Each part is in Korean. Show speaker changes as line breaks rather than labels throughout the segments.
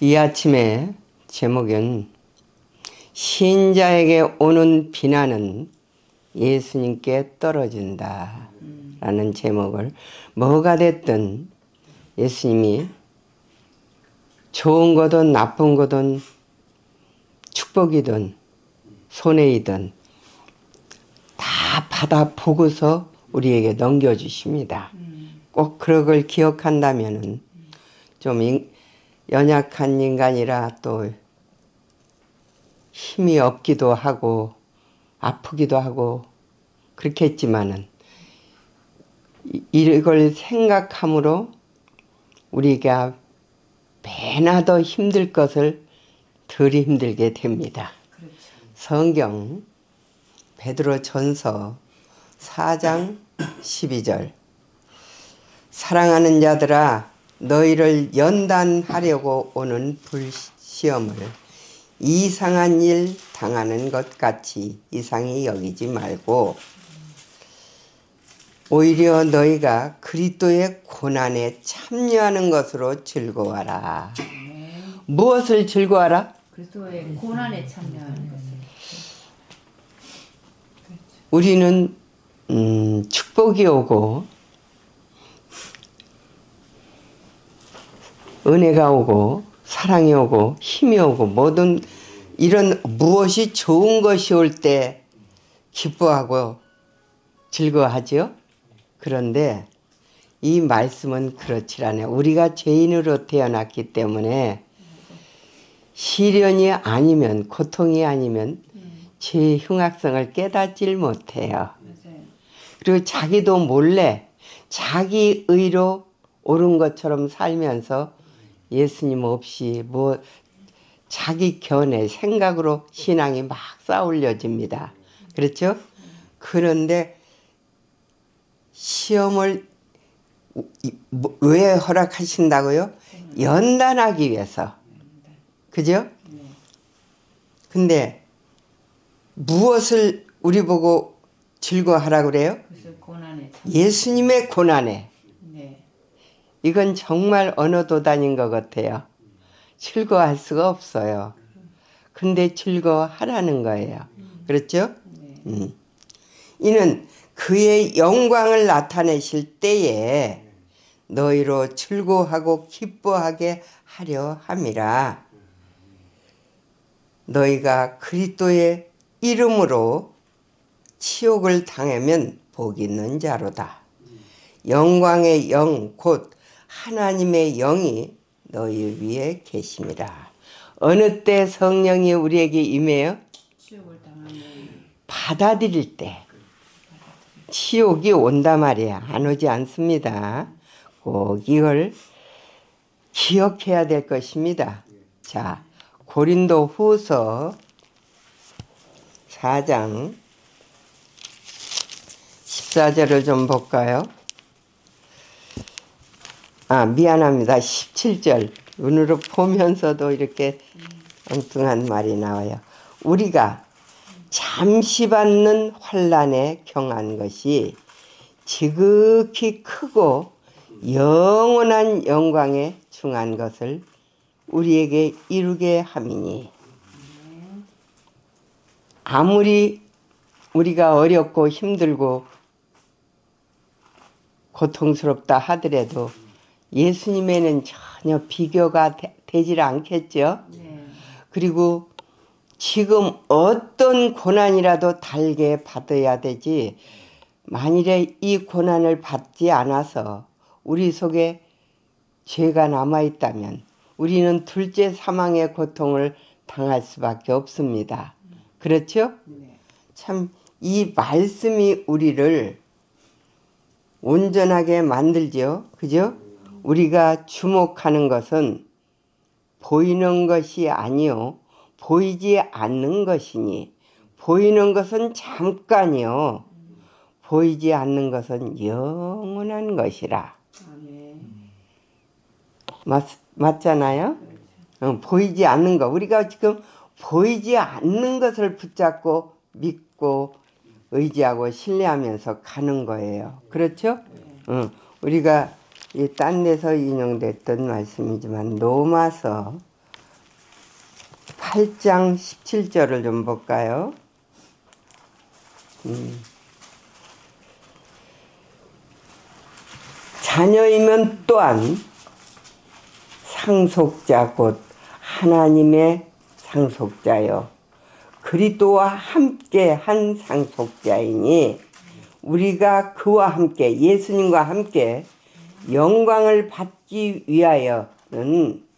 이 아침의 제목은 신자에게 오는 비난은 예수님께 떨어진다 라는 제목을, 뭐가 됐든 예수님이 좋은 거든 나쁜 거든 축복이든 손해이든 다 받아보고서 우리에게 넘겨주십니다. 꼭 그런 걸 기억한다면 좀 연약한 인간이라 또 힘이 없기도 하고 아프기도 하고 그렇겠지만은 이걸 생각함으로 우리가 배나 더 힘들 것을 덜 힘들게 됩니다. 그렇죠. 성경 베드로전서 4장 12절, 사랑하는 자들아 너희를 연단하려고 오는 불시험을 이상한 일 당하는 것 같이 이상히 여기지 말고 오히려 너희가 그리스도의 고난에 참여하는 것으로 즐거워하라. 무엇을 즐거워하라?
그리스도의 고난에 참여하는 것을.
우리는 축복이 오고 은혜가 오고 사랑이 오고 힘이 오고 모든 이런 무엇이 좋은 것이 올 때 기뻐하고 즐거워하죠. 그런데 이 말씀은 그렇지 않아요. 우리가 죄인으로 태어났기 때문에 시련이 아니면, 고통이 아니면 죄의 흉악성을 깨닫질 못해요. 그리고 자기도 몰래 자기 의로 옳은 것처럼 살면서 예수님 없이 뭐 자기 견해 생각으로 신앙이 막 쌓아올려집니다. 그렇죠? 그런데 시험을 왜 허락하신다고요? 연단하기 위해서. 그죠? 근데 무엇을 우리 보고 즐거워하라고 그래요? 예수님의 고난에. 이건 정말 언어 도단인 것 같아요. 즐거워할 수가 없어요. 근데 즐거워하라는 거예요. 그렇죠? 이는 그의 영광을 나타내실 때에 너희로 즐거워하고 기뻐하게 하려 함이라. 너희가 그리스도의 이름으로 치욕을 당하면 복 있는 자로다. 영광의 영 곧 하나님의 영이 너희 위에 계심이라. 어느 때 성령이 우리에게 임해요? 받아들일 때. 치욕이 온단 말이야. 안 오지 않습니다. 꼭 이걸 기억해야 될 것입니다. 자, 고린도 후서 4장 14절을 좀 볼까요? 미안합니다. 17절. 눈으로 보면서도 이렇게 엉뚱한 말이 나와요. 우리가 잠시 받는 환난에 경한 것이 지극히 크고 영원한 영광에 중한 것을 우리에게 이루게 함이니, 아무리 우리가 어렵고 힘들고 고통스럽다 하더라도 예수님에는 전혀 비교가 되질 않겠죠. 그리고 지금 어떤 고난이라도 달게 받아야 되지, 만일에 이 고난을 받지 않아서 우리 속에 죄가 남아있다면 우리는 둘째 사망의 고통을 당할 수밖에 없습니다. 그렇죠? 참 이 말씀이 우리를 온전하게 만들죠. 그죠? 우리가 주목하는 것은 보이는 것이 아니요 보이지 않는 것이니, 보이는 것은 잠깐이요 보이지 않는 것은 영원한 것이라. 맞잖아요? 보이지 않는 것. 우리가 지금 보이지 않는 것을 붙잡고 믿고 의지하고 신뢰하면서 가는 거예요. 그렇죠? 우리가 딴 데서 인용됐던 말씀이지만 로마서 8장 17절을 좀 볼까요? 자녀이면 또한 상속자 곧 하나님의 상속자요 그리스도와 함께 한 상속자이니 우리가 그와 함께 예수님과 함께 영광을 받기 위하여는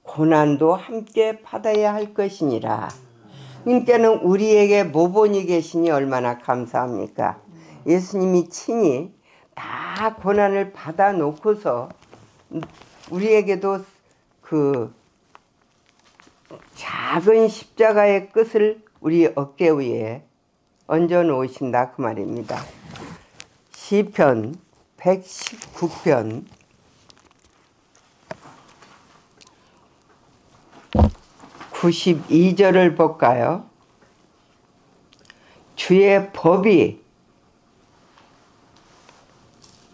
고난도 함께 받아야 할 것이니라. 그러니까는 우리에게 모본이 계시니 얼마나 감사합니까? 예수님이 친히 다 고난을 받아 놓고서 우리에게도 그 작은 십자가의 끝을 우리 어깨 위에 얹어 놓으신다 그 말입니다. 시편 119편 92절을 볼까요? 주의 법이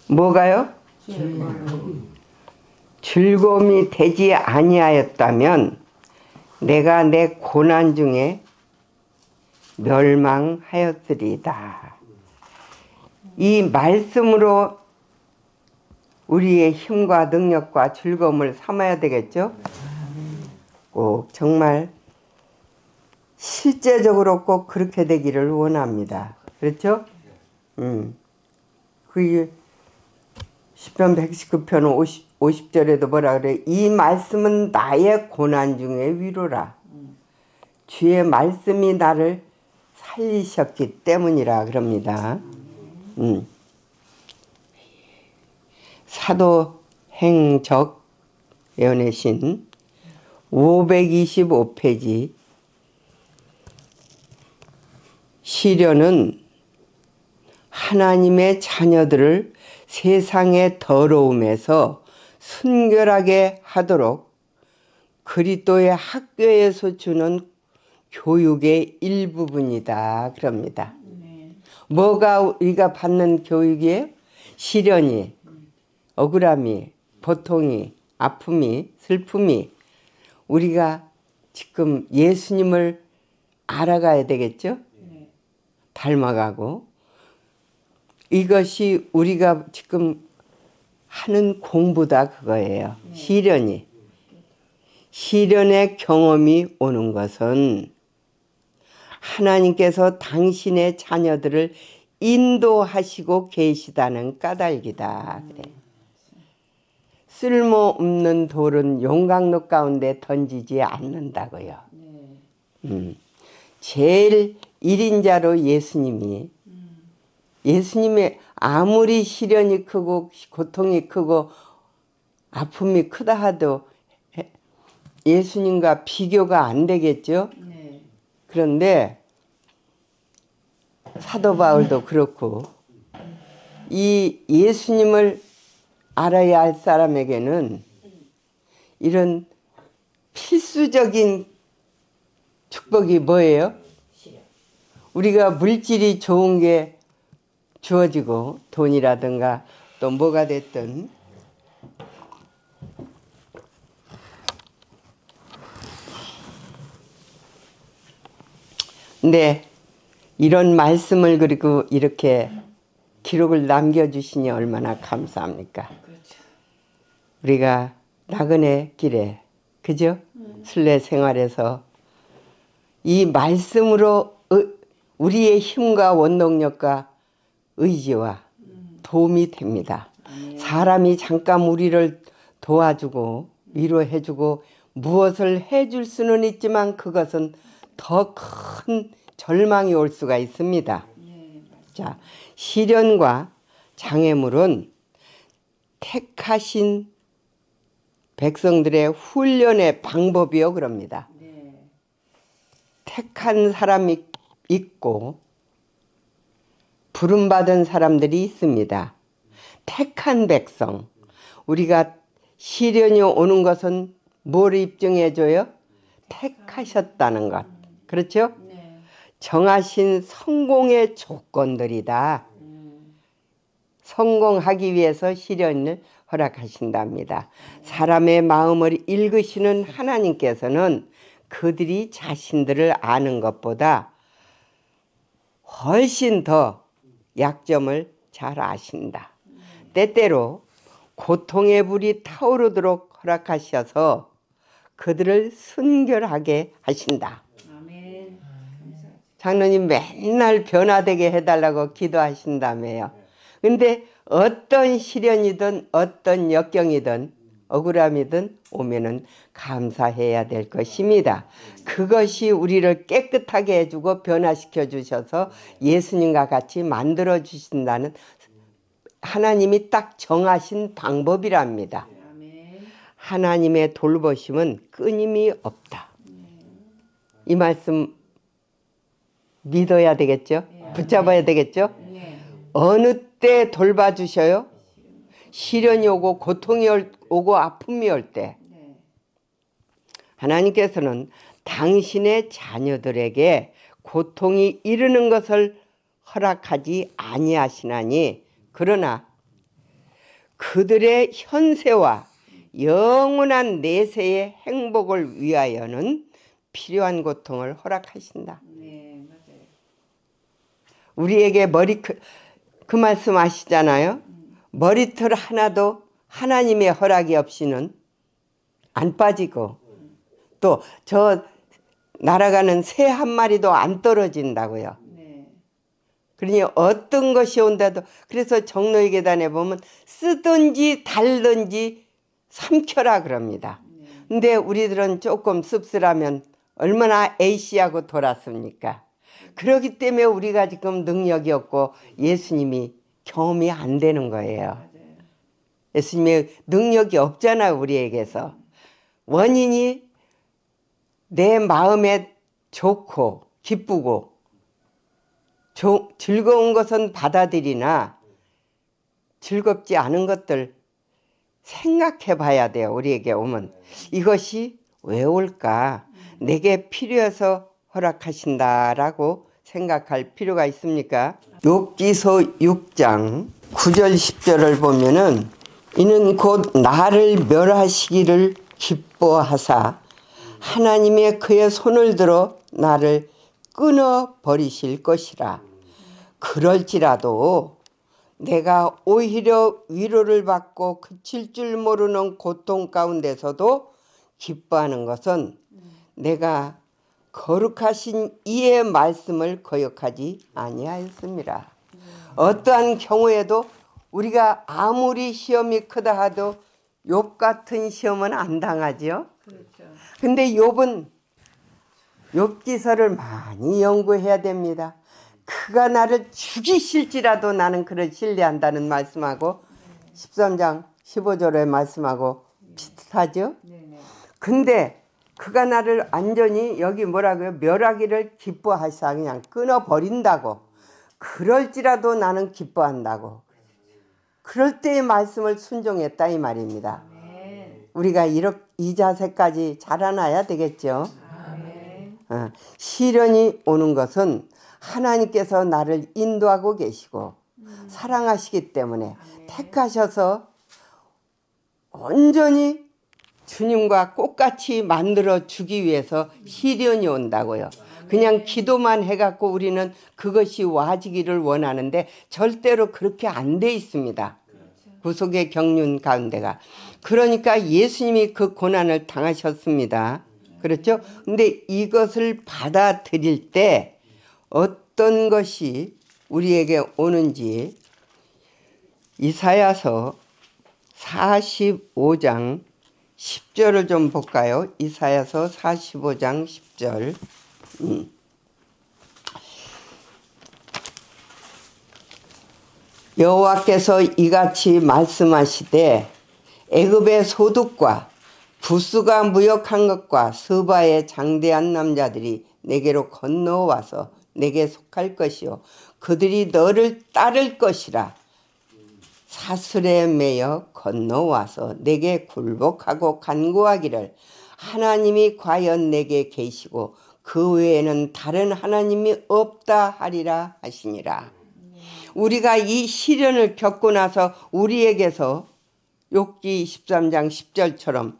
뭐가요? 즐거움이 되지 아니하였다면 내가 내 고난 중에 멸망하였으리다. 이 말씀으로 우리의 힘과 능력과 즐거움을 삼아야 되겠죠? 꼭 정말 실제적으로 꼭 그렇게 되기를 원합니다. 그렇죠? 그 시편 119편 50절에도 뭐라 그래? 이 말씀은 나의 고난 중에 위로라. 주의 말씀이 나를 살리셨기 때문이라 그럽니다. 사도행적 연애신 525페이지 시련은 하나님의 자녀들을 세상의 더러움에서 순결하게 하도록 그리스도의 학교에서 주는 교육의 일부분이다 그럽니다. 뭐가 우리가 받는 교육이에요? 시련이, 억울함이, 고통이, 아픔이, 슬픔이 우리가 지금 예수님을 알아가야 되겠죠? 닮아가고 이것이 우리가 지금 하는 공부다 그거예요. 시련이. 시련의 경험이 오는 것은 하나님께서 당신의 자녀들을 인도하시고 계시다는 까닭이다. 그래. 쓸모없는 돌은 용광로 가운데 던지지 않는다고요. 제일 1인자로 예수님의 아무리 시련이 크고 고통이 크고 아픔이 크다 하도 예수님과 비교가 안 되겠죠? 그런데 사도 바울도 그렇고 이 예수님을 알아야 할 사람에게는 이런 필수적인 축복이 뭐예요? 우리가 물질이 좋은 게 주어지고 돈이라든가 또 뭐가 됐든 근데 이런 말씀을 그리고 이렇게 기록을 남겨주시니 얼마나 감사합니까? 그렇죠. 우리가 나그네 길에 그죠? 순례 생활에서 이 말씀으로 우리의 힘과 원동력과 의지와 도움이 됩니다. 사람이 잠깐 우리를 도와주고 위로해주고 무엇을 해줄 수는 있지만 그것은 더 큰 절망이 올 수가 있습니다. 자, 시련과 장애물은 택하신 백성들의 훈련의 방법이요 그럽니다. 택한 사람이 있고 부름받은 사람들이 있습니다. 택한 백성. 우리가 시련이 오는 것은 뭘 입증해줘요? 택하셨다는 것. 그렇죠? 정하신 성공의 조건들이다. 성공하기 위해서 시련을 허락하신답니다. 사람의 마음을 읽으시는 하나님께서는 그들이 자신들을 아는 것보다 훨씬 더 약점을 잘 아신다. 때때로 고통의 불이 타오르도록 허락하셔서 그들을 순결하게 하신다.
아멘.
장로님 맨날 변화되게 해달라고 기도하신다며요. 근데 어떤 시련이든 어떤 역경이든 억울함이든 오면은 감사해야 될 것입니다. 그것이 우리를 깨끗하게 해주고 변화시켜 주셔서 예수님과 같이 만들어 주신다는 하나님이 딱 정하신 방법이랍니다.
아멘.
하나님의 돌보심은 끊임이 없다. 이 말씀 믿어야 되겠죠? 붙잡아야 되겠죠?
네.
어느 때 돌봐주셔요? 시련이 오고 고통이 오고 아픔이 올 때
네.
하나님께서는 당신의 자녀들에게 고통이 이르는 것을 허락하지 아니하시나니 그러나 그들의 현세와 영원한 내세의 행복을 위하여는 필요한 고통을 허락하신다.
네, 맞아요.
우리에게 그 말씀 아시잖아요. 머리털 하나도 하나님의 허락이 없이는 안 빠지고 또 저 날아가는 새 한 마리도 안 떨어진다고요.
네.
그러니 어떤 것이 온다도 그래서 정로의 계단에 보면 쓰든지 달든지 삼켜라 그럽니다. 근데 우리들은 조금 씁쓸하면 얼마나 A씨하고 돌았습니까? 그렇기 때문에 우리가 지금 능력이 없고 예수님이 경험이 안 되는 거예요.
맞아요.
예수님의 능력이 없잖아요. 우리에게서. 원인이 내 마음에 좋고 기쁘고 즐거운 것은 받아들이나 즐겁지 않은 것들 생각해 봐야 돼요. 우리에게 오면 이것이 왜 올까? 내게 필요해서 허락하신다라고 생각할 필요가 있습니까? 욥기서 6장 9절 10절을 보면은 이는 곧 나를 멸하시기를 기뻐하사 하나님의 그의 손을 들어 나를 끊어 버리실 것이라. 그럴지라도 내가 오히려 위로를 받고 그칠 줄 모르는 고통 가운데서도 기뻐하는 것은 내가 거룩하신 이의 말씀을 거역하지 아니하였습니다. 어떠한 경우에도 우리가 아무리 시험이 크다 하도 욥 같은 시험은 안 당하지요.
그렇죠.
근데 욥은 욥기서를 많이 연구해야 됩니다. 그가 나를 죽이실지라도 나는 그를 신뢰한다는 말씀하고 13장 15절의 말씀하고 비슷하죠.
네네.
근데 그가 나를 완전히 여기 뭐라고요? 멸하기를 기뻐하사 그냥 끊어버린다고. 그럴지라도 나는 기뻐한다고. 그럴 때의 말씀을 순종했다 이 말입니다.
아멘.
우리가 이 자세까지 자라나야 되겠죠.
아멘.
시련이 오는 것은 하나님께서 나를 인도하고 계시고 사랑하시기 때문에 택하셔서 온전히 주님과 똑같이 만들어 주기 위해서 시련이 온다고요. 그냥 기도만 해갖고 우리는 그것이 와지기를 원하는데 절대로 그렇게 안 돼 있습니다. 구속의 경륜 가운데가. 그러니까 예수님이 그 고난을 당하셨습니다. 그렇죠? 근데 이것을 받아들일 때 어떤 것이 우리에게 오는지 이사야서 45장 10절을 좀 볼까요? 이사야서 45장 10절. 여호와께서 이같이 말씀하시되 애굽의 소득과 부스가 무역한 것과 스바의 장대한 남자들이 내게로 건너와서 내게 속할 것이요 그들이 너를 따를 것이라. 사슬에 매여 건너와서 내게 굴복하고 간구하기를 하나님이 과연 내게 계시고 그 외에는 다른 하나님이 없다 하리라 하시니라. 우리가 이 시련을 겪고 나서 우리에게서 욥기 23장 10절처럼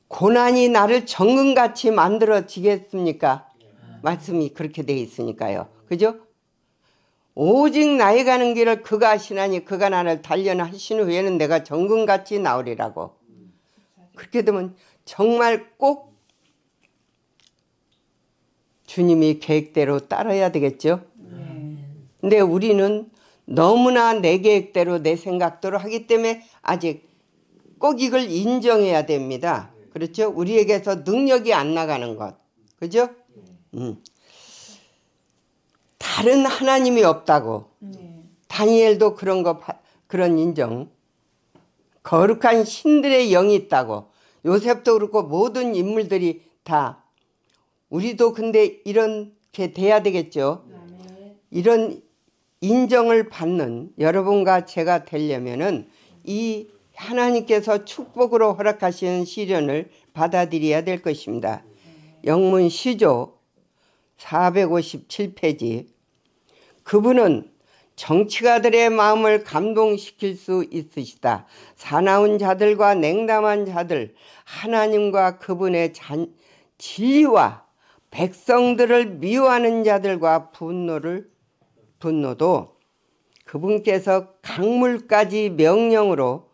고난이 나를 정금같이 만들어지겠습니까? 말씀이 그렇게 돼 있으니까요. 그죠? 오직 나의 가는 길을 그가 하시나니 그가 나를 단련하 하신 후에는 내가 정금같이 나오리라고. 그렇게 되면 정말 꼭 주님이 계획대로 따라야 되겠죠. 근데 우리는 너무나 내 계획대로 내 생각대로 하기 때문에 아직 꼭 이걸 인정해야 됩니다. 그렇죠? 우리에게서 능력이 안 나가는 것. 그죠? 다른 하나님이 없다고. 다니엘도 그런 인정. 거룩한 신들의 영이 있다고. 요셉도 그렇고 모든 인물들이 다. 우리도 근데 이렇게 돼야 되겠죠. 이런 인정을 받는 여러분과 제가 되려면은 이 하나님께서 축복으로 허락하시는 시련을 받아들여야 될 것입니다. 영문 시조 457페이지. 그분은 정치가들의 마음을 감동시킬 수 있으시다. 사나운 자들과 냉담한 자들, 하나님과 그분의 진리와 백성들을 미워하는 자들과 분노도 그분께서 강물까지 명령으로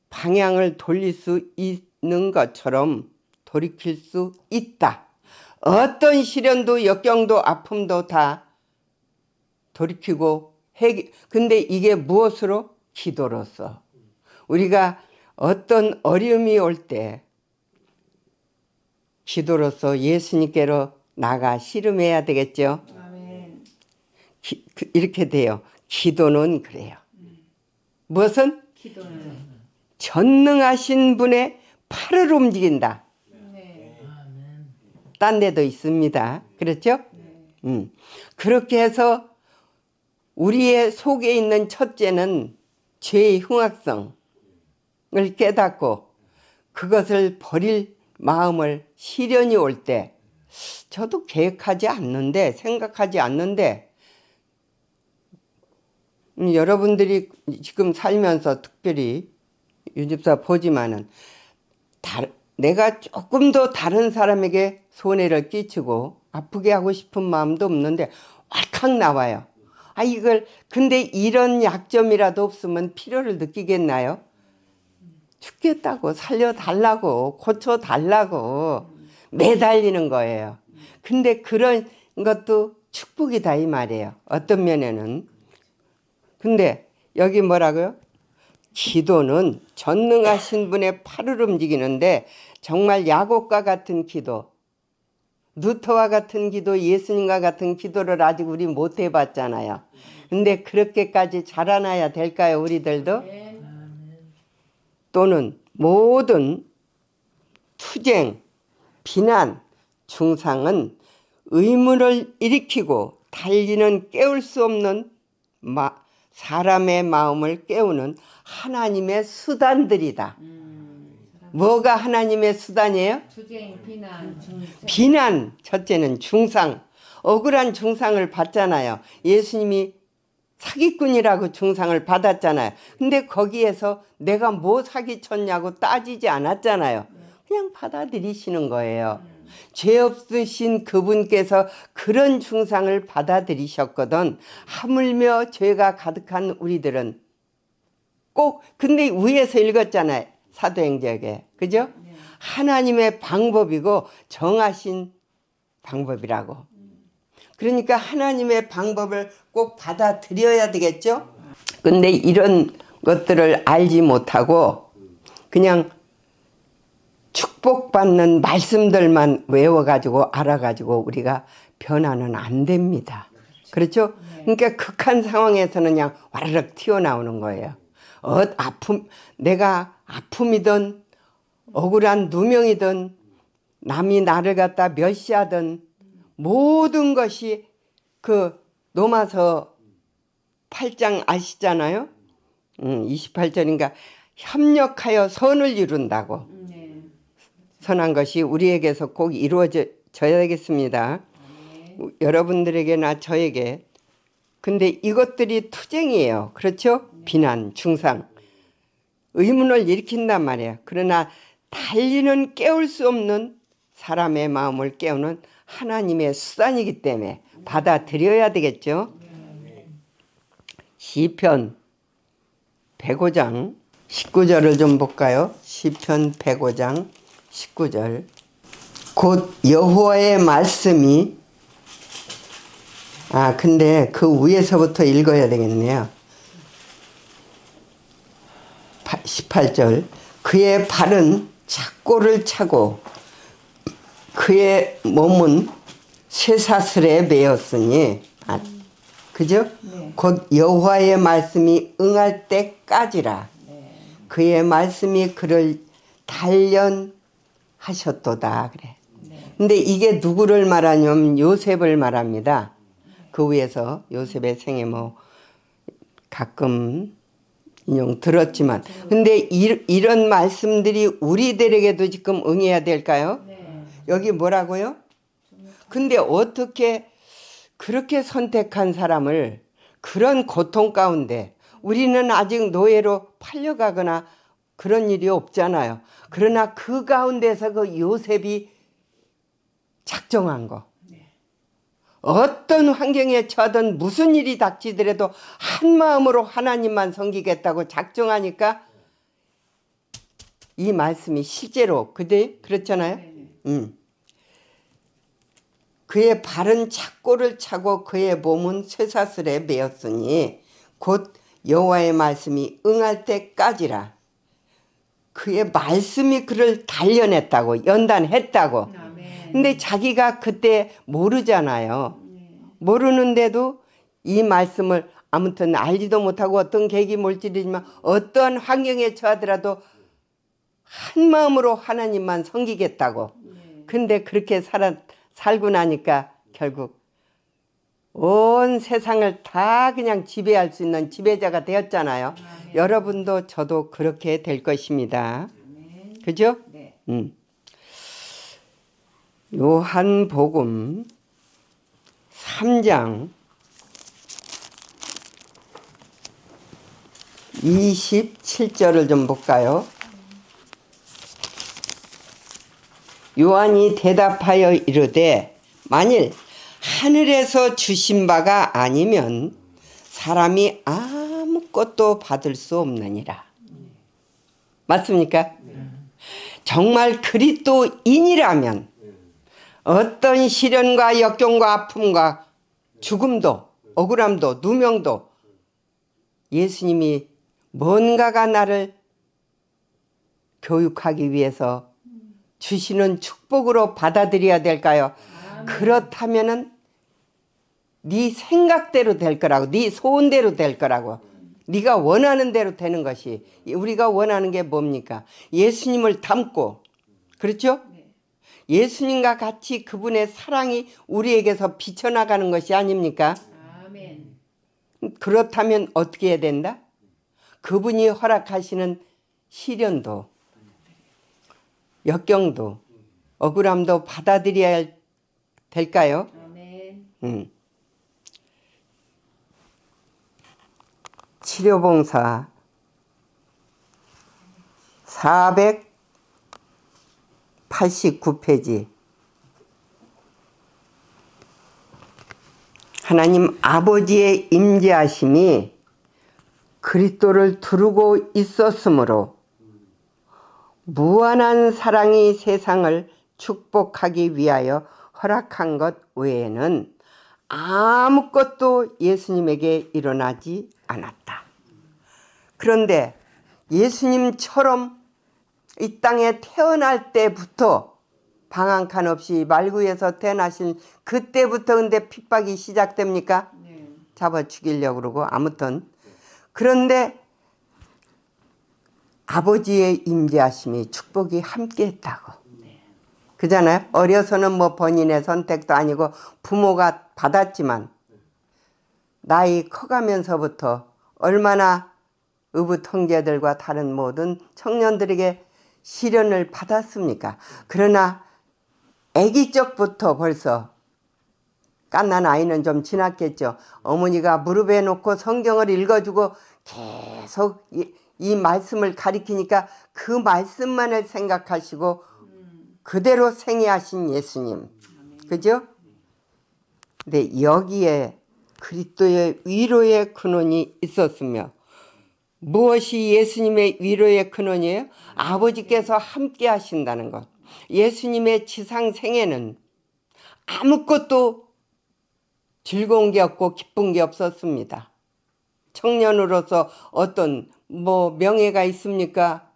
방향을 돌릴 수 있는 것처럼 돌이킬 수 있다. 어떤 시련도 역경도 아픔도 다 돌이키고 근데 이게 무엇으로? 기도로서. 우리가 어떤 어려움이 올 때 기도로서 예수님께로 나가 씨름해야 되겠죠.
아멘.
이렇게 돼요. 기도는 그래요. 무엇은?
기도는
전능하신 분의 팔을 움직인다.
네.
딴 데도 있습니다. 그렇죠? 그렇게 해서 우리의 속에 있는 첫째는 죄의 흉악성을 깨닫고 그것을 버릴 마음을 시련이 올 때 저도 계획하지 않는데 생각하지 않는데 여러분들이 지금 살면서 특별히 유집사 보지만은 내가 조금 더 다른 사람에게 손해를 끼치고 아프게 하고 싶은 마음도 없는데 왈칵 나와요. 근데 이런 약점이라도 없으면 필요를 느끼겠나요? 죽겠다고 살려달라고 고쳐달라고 매달리는 거예요. 근데 그런 것도 축복이다 이 말이에요. 어떤 면에는. 근데 여기 뭐라고요? 기도는 전능하신 분의 팔을 움직이는데 정말 야곱과 같은 기도, 누터와 같은 기도, 예수님과 같은 기도를 아직 우리 못 해봤잖아요. 근데 그렇게까지 자라나야 될까요? 우리들도? 또는 모든 투쟁, 비난, 중상은 의문을 일으키고 달리는 깨울 수 없는 사람의 마음을 깨우는 하나님의 수단들이다. 뭐가 하나님의 수단이에요?
투쟁, 비난, 중생.
비난, 첫째는 중상. 억울한 중상을 받잖아요. 예수님이 사기꾼이라고 중상을 받았잖아요. 근데 거기에서 내가 뭐 사기쳤냐고 따지지 않았잖아요. 그냥 받아들이시는 거예요. 죄 없으신 그분께서 그런 중상을 받아들이셨거든. 하물며 죄가 가득한 우리들은 근데 위에서 읽었잖아요. 사도행전에. 그죠? 하나님의 방법이고 정하신 방법이라고. 그러니까 하나님의 방법을 꼭 받아들여야 되겠죠? 근데 이런 것들을 알지 못하고 그냥 축복받는 말씀들만 외워가지고 알아가지고 우리가 변화는 안 됩니다. 그렇죠? 그러니까 극한 상황에서는 그냥 와르륵 튀어나오는 거예요. 내가 아픔이든 억울한 누명이든 남이 나를 갖다 멸시하든 모든 것이 그 로마서 8장 아시잖아요? 28절인가 협력하여 선을 이룬다고. 선한 것이 우리에게서 꼭 이루어져야 되겠습니다. 여러분들에게나 저에게. 근데 이것들이 투쟁이에요. 그렇죠? 비난, 중상. 의문을 일으킨단 말이에요. 그러나 달리는 깨울 수 없는 사람의 마음을 깨우는 하나님의 수단이기 때문에 받아들여야 되겠죠. 시편 105장 19절을 좀 볼까요? 시편 105장 19절. 곧 여호와의 말씀이, 근데 그 위에서부터 읽어야 되겠네요. 18절. 그의 발은 착고를 차고 그의 몸은 쇠사슬에 매였으니, 그죠?
네.
곧 여호와의 말씀이 응할 때까지라.
네.
그의 말씀이 그를 단련하셨도다 그래.
네.
근데 이게 누구를 말하냐면 요셉을 말합니다. 그 위에서 요셉의 생애 뭐 가끔 인용 들었지만, 근데 이런 말씀들이 우리들에게도 지금 응해야 될까요?
네.
여기 뭐라고요? 근데 어떻게 그렇게 선택한 사람을 그런 고통 가운데, 우리는 아직 노예로 팔려가거나 그런 일이 없잖아요. 그러나 그 가운데서 그 요셉이 작정한 거, 어떤 환경에 처하든 무슨 일이 닥치더라도 한 마음으로 하나님만 섬기겠다고 작정하니까 이 말씀이 실제로 그렇잖아요. 그의 발은 착고를 차고 그의 몸은 쇠사슬에 매였으니 곧 여호와의 말씀이 응할 때까지라. 그의 말씀이 그를 단련했다고, 연단했다고. 근데 자기가 그때 모르잖아요. 모르는데도 이 말씀을 아무튼 알지도 못하고 어떤 계기 물질이지만 어떠한 환경에 처하더라도 한 마음으로 하나님만 섬기겠다고. 근데 그렇게 살고 나니까 결국 온 세상을 다 그냥 지배할 수 있는 지배자가 되었잖아요. 여러분도 저도 그렇게 될 것입니다. 그죠?
네.
요한복음 3장 27절을 좀 볼까요? 요한이 대답하여 이르되 만일 하늘에서 주신 바가 아니면 사람이 아무것도 받을 수 없느니라. 맞습니까? 정말 그리스도인이라면 어떤 시련과 역경과 아픔과 죽음도 억울함도 누명도 예수님이 뭔가가 나를 교육하기 위해서 주시는 축복으로 받아들여야 될까요? 그렇다면은 네 생각대로 될 거라고, 네 소원대로 될 거라고, 네가 원하는 대로 되는 것이, 우리가 원하는 게 뭡니까? 예수님을 닮고, 그렇죠? 예수님과 같이 그분의 사랑이 우리에게서 비쳐나가는 것이 아닙니까?
아멘.
그렇다면 어떻게 해야 된다? 그분이 허락하시는 시련도 역경도 억울함도 받아들여야 될까요?
아멘.
치료봉사 489페이지. 하나님 아버지의 임재하심이 그리스도를 두르고 있었으므로 무한한 사랑이 세상을 축복하기 위하여 허락한 것 외에는 아무것도 예수님에게 일어나지 않았다. 그런데 예수님처럼 이 땅에 태어날 때부터 방한칸 없이 말구에서 태어나신 그때부터 근데 핍박이 시작됩니까?
네.
잡아 죽이려고 그러고 아무튼. 그런데 아버지의 임재하심이 축복이 함께했다고. 그잖아요. 어려서는 뭐 본인의 선택도 아니고 부모가 받았지만 나이 커가면서부터 얼마나 의붓 형제들과 다른 모든 청년들에게 시련을 받았습니까? 그러나 아기 적부터 벌써 갓난 아이는 좀 지났겠죠. 어머니가 무릎에 놓고 성경을 읽어주고 계속 이 말씀을 가리키니까 그 말씀만을 생각하시고 그대로 생애하신 예수님. 그죠? 근데 여기에 그리스도의 위로의 근원이 있었으며, 무엇이 예수님의 위로의 근원이에요? 아버지께서 함께 하신다는 것. 예수님의 지상 생애는 아무것도 즐거운 게 없고 기쁜 게 없었습니다. 청년으로서 어떤 명예가 있습니까?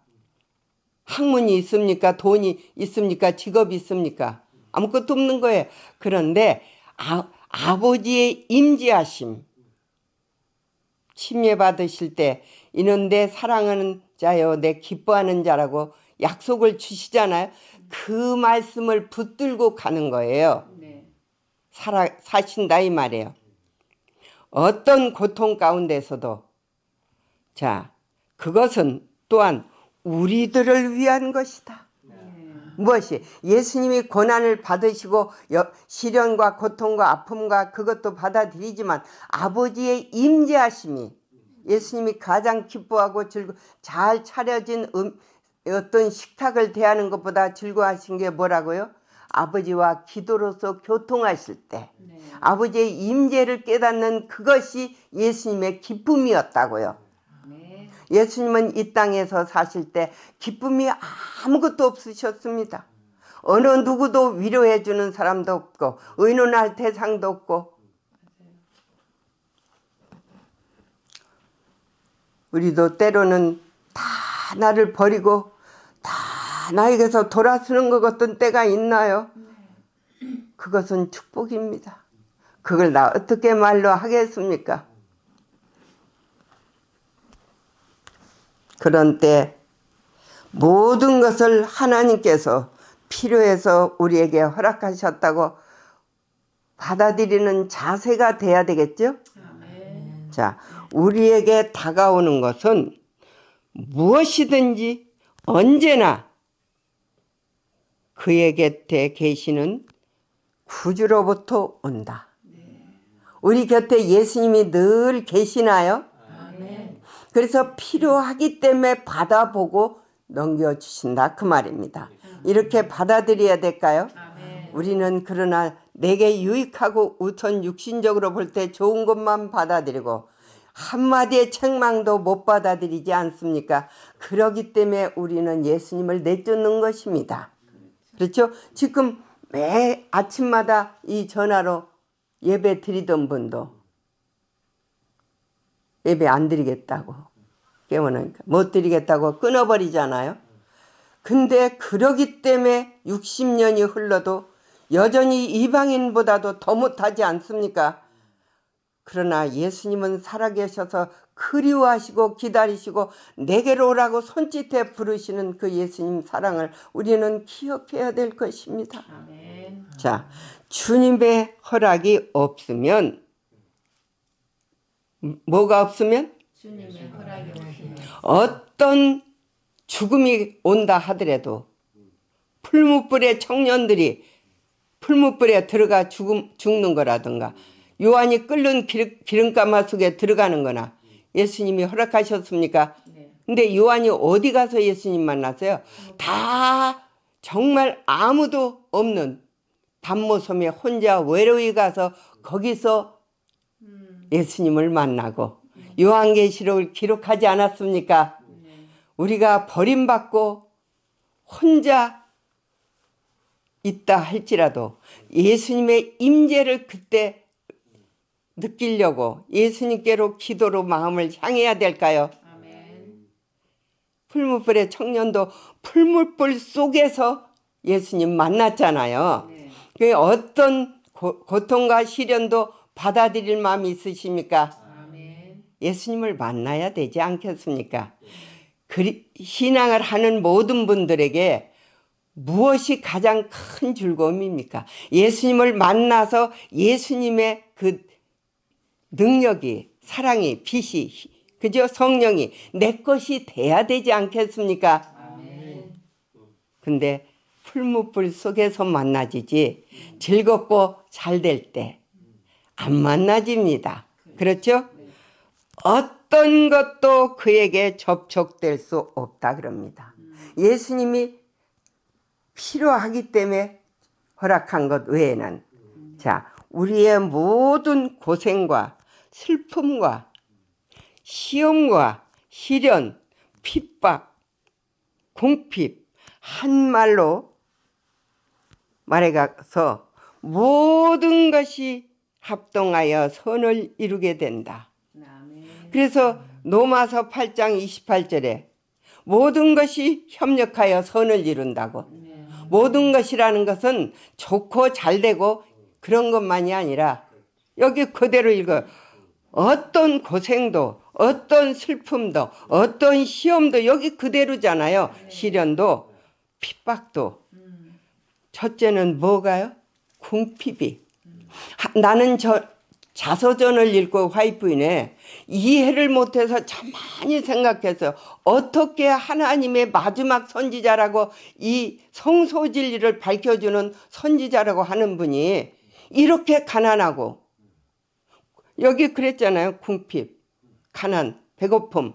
학문이 있습니까? 돈이 있습니까? 직업이 있습니까? 아무것도 없는 거예요. 그런데 아버지의 임재하심, 침례 받으실 때 이는 내 사랑하는 자요 내 기뻐하는 자라고 약속을 주시잖아요. 그 말씀을 붙들고 가는 거예요.
네.
사신다 이 말이에요. 어떤 고통 가운데서도, 자, 그것은 또한 우리들을 위한 것이다. 무엇이? 예수님이 고난을 받으시고 시련과 고통과 아픔과 그것도 받아들이지만 아버지의 임재하심이, 예수님이 가장 기뻐하고 잘 차려진 어떤 식탁을 대하는 것보다 즐거워하신 게 뭐라고요? 아버지와 기도로서 교통하실 때 아버지의 임재를 깨닫는 그것이 예수님의 기쁨이었다고요. 예수님은 이 땅에서 사실 때 기쁨이 아무것도 없으셨습니다. 어느 누구도 위로해 주는 사람도 없고 의논할 대상도 없고, 우리도 때로는 다 나를 버리고 다 나에게서 돌아서는 것 같은 때가 있나요? 그것은 축복입니다. 그걸 나 어떻게 말로 하겠습니까? 그런 때 모든 것을 하나님께서 필요해서 우리에게 허락하셨다고 받아들이는 자세가 돼야 되겠죠?
아멘.
자, 우리에게 다가오는 것은 무엇이든지 언제나 그의 곁에 계시는 구주로부터 온다. 우리 곁에 예수님이 늘 계시나요?
아멘.
그래서 필요하기 때문에 받아보고 넘겨주신다 그 말입니다. 이렇게 받아들여야 될까요?
아멘.
우리는 그러나 내게 유익하고 우선 육신적으로 볼 때 좋은 것만 받아들이고 한마디의 책망도 못 받아들이지 않습니까? 그러기 때문에 우리는 예수님을 내쫓는 것입니다. 그렇죠? 지금 매 아침마다 이 전화로 예배 드리던 분도 예배 안 드리겠다고 깨우니까 못 드리겠다고 끊어버리잖아요. 근데 그러기 때문에 60년이 흘러도 여전히 이방인보다도 더 못하지 않습니까? 그러나 예수님은 살아계셔서 그리워하시고 기다리시고 내게로 오라고 손짓해 부르시는 그 예수님 사랑을 우리는 기억해야 될 것입니다.
아멘.
자, 주님의 허락이 없으면, 뭐가 없으면?
주님의 허락이 없으면
어떤 죽음이 온다 하더라도 풀무불에 청년들이 풀무불에 들어가 죽는 거라든가 요한이 끓는 기름가마 속에 들어가는 거나 예수님이 허락하셨습니까?
네.
근데 요한이 어디 가서 예수님 만났어요? 다 정말 아무도 없는 단모섬에 혼자 외로이 가서 거기서 예수님을 만나고 요한계시록을 기록하지 않았습니까? 우리가 버림받고 혼자 있다 할지라도 예수님의 임재를 그때 느끼려고 예수님께로 기도로 마음을 향해야 될까요?
아멘.
풀무불의 청년도 풀무불 속에서 예수님 만났잖아요.
네.
그 어떤 고통과 시련도 받아들일 마음이 있으십니까?
아멘.
예수님을 만나야 되지 않겠습니까? 신앙을 하는 모든 분들에게 무엇이 가장 큰 즐거움입니까? 예수님을 만나서 예수님의 그 능력이, 사랑이, 빛이, 그죠? 성령이 내 것이 돼야 되지 않겠습니까?
아멘.
근데 풀무불 속에서 만나지지 즐겁고 잘 될 때 안 만나집니다. 그렇죠? 어떤 것도 그에게 접촉될 수 없다 그럽니다. 예수님이 필요하기 때문에 허락한 것 외에는. 자, 우리의 모든 고생과 슬픔과 시험과 시련, 핍박, 궁핍, 한말로 말해가서 모든 것이 합동하여 선을 이루게 된다.
아멘.
그래서 로마서 8장 28절에 모든 것이 협력하여 선을 이룬다고.
네.
모든 것이라는 것은 좋고 잘되고 그런 것만이 아니라 여기 그대로 읽어요. 어떤 고생도 어떤 슬픔도 어떤 시험도 여기 그대로잖아요. 시련도 핍박도. 첫째는 뭐가요? 궁핍이. 나는 자서전을 읽고 화이트인에 이해를 못해서 가만히 생각했어요. 어떻게 하나님의 마지막 선지자라고 이 성소진리를 밝혀주는 선지자라고 하는 분이 이렇게 가난하고, 여기 그랬잖아요. 궁핍, 가난, 배고픔,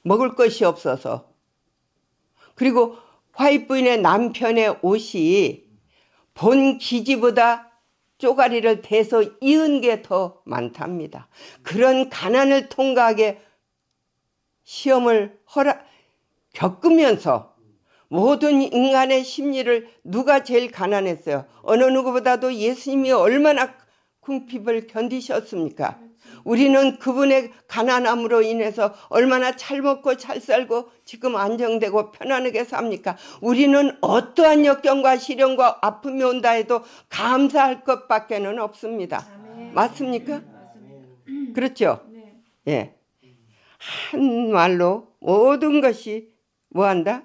먹을 것이 없어서. 그리고 화이트인의 남편의 옷이 본 기지보다 쪼가리를 대서 이은 게 더 많답니다. 그런 가난을 통과하게 시험을 겪으면서 모든 인간의 심리를 누가 제일 가난했어요? 어느 누구보다도 예수님이 얼마나 궁핍을 견디셨습니까? 우리는 그분의 가난함으로 인해서 얼마나 잘 먹고 잘 살고 지금 안정되고 편안하게 삽니까? 우리는 어떠한 역경과 시련과 아픔이 온다 해도 감사할 것밖에는 없습니다.
아멘.
맞습니까?
맞습니다.
그렇죠?
네.
예. 한 말로 모든 것이 뭐한다?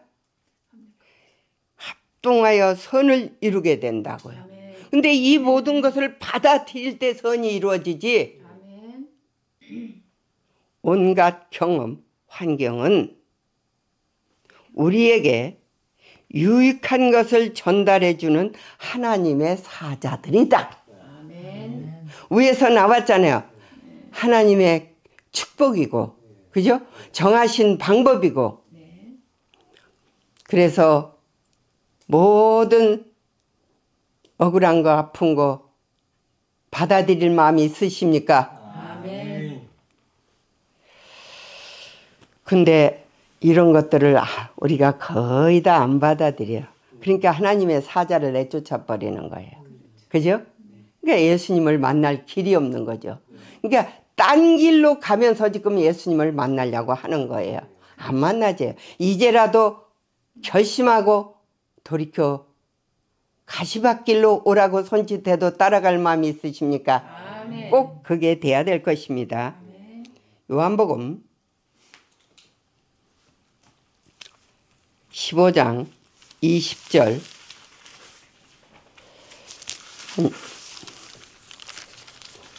합동하여 선을 이루게 된다고요.
아멘.
근데 이 모든 것을 받아들일 때 선이 이루어지지,
아멘.
온갖 경험, 환경은 우리에게 유익한 것을 전달해주는 하나님의 사자들이다.
아멘.
위에서 나왔잖아요. 하나님의 축복이고, 그죠? 정하신 방법이고.
네.
그래서 모든 억울한 거 아픈 거 받아들일 마음이 있으십니까?
아멘.
근데 이런 것들을 우리가 거의 다 안 받아들여. 그러니까 하나님의 사자를 내쫓아 버리는 거예요. 그죠? 그러니까 예수님을 만날 길이 없는 거죠. 그러니까 딴 길로 가면서 지금 예수님을 만나려고 하는 거예요. 안 만나죠. 이제라도 결심하고 돌이켜 가시밭길로 오라고 손짓해도 따라갈 마음이 있으십니까?
아멘.
꼭 그게 돼야 될 것입니다.
아멘.
요한복음 15장 20절.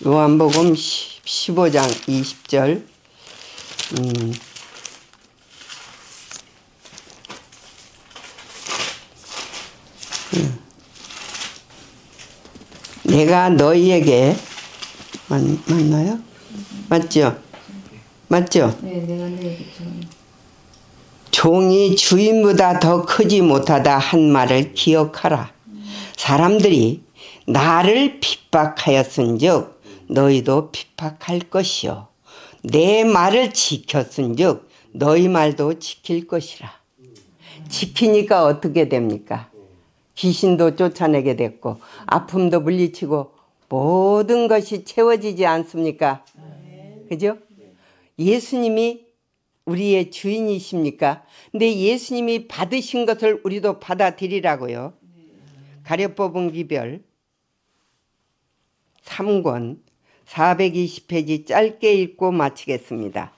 요한복음 15장 20절. 내가 너희에게 맞나요? 맞죠? 맞죠?
네, 내가 내겠죠.
종이 주인보다 더 크지 못하다 한 말을 기억하라. 사람들이 나를 핍박하였은즉 너희도 핍박할 것이요 내 말을 지켰은즉 너희 말도 지킬 것이라. 지키니까 어떻게 됩니까? 귀신도 쫓아내게 됐고 아픔도 물리치고 모든 것이 채워지지 않습니까? 그죠? 예수님이 우리의 주인이십니까? 근데 예수님이 받으신 것을 우리도 받아들이라고요. 가려 뽑은 기별 3권 420페이지 짧게 읽고 마치겠습니다.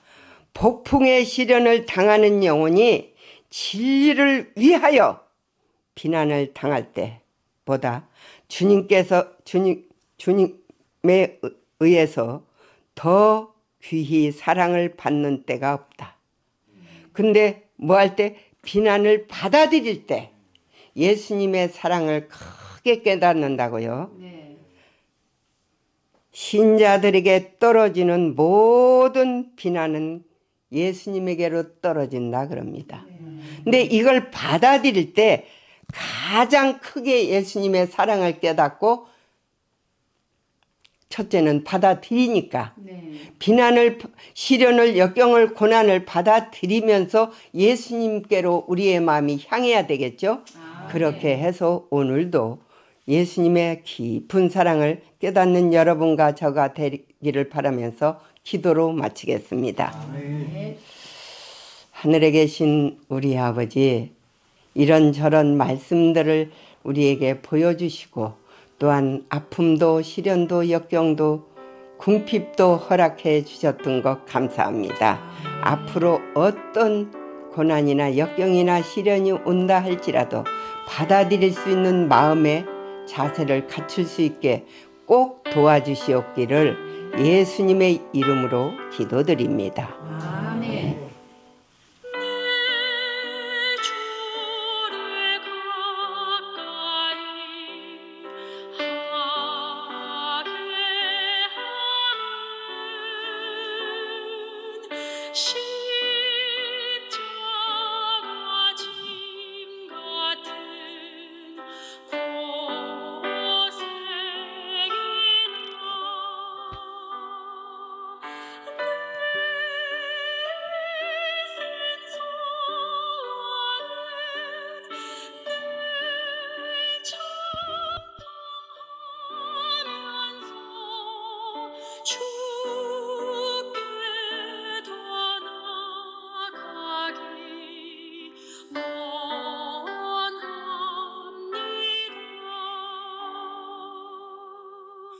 폭풍의 시련을 당하는 영혼이 진리를 위하여 비난을 당할 때보다 주님에 의해서 더 귀히 사랑을 받는 때가 없다. 근데 뭐 할 때? 비난을 받아들일 때 예수님의 사랑을 크게 깨닫는다고요.
네.
신자들에게 떨어지는 모든 비난은 예수님에게로 떨어진다 그럽니다. 근데 이걸 받아들일 때 가장 크게 예수님의 사랑을 깨닫고 첫째는 받아들이니까
네.
비난을, 시련을, 역경을, 고난을 받아들이면서 예수님께로 우리의 마음이 향해야 되겠죠. 그렇게 해서 오늘도 예수님의 깊은 사랑을 깨닫는 여러분과 저가 되기를 바라면서 기도로 마치겠습니다.
네.
하늘에 계신 우리 아버지, 이런저런 말씀들을 우리에게 보여주시고 또한 아픔도 시련도 역경도 궁핍도 허락해 주셨던 것 감사합니다. 앞으로 어떤 고난이나 역경이나 시련이 온다 할지라도 받아들일 수 있는 마음의 자세를 갖출 수 있게 꼭 도와주시옵기를 예수님의 이름으로 기도드립니다.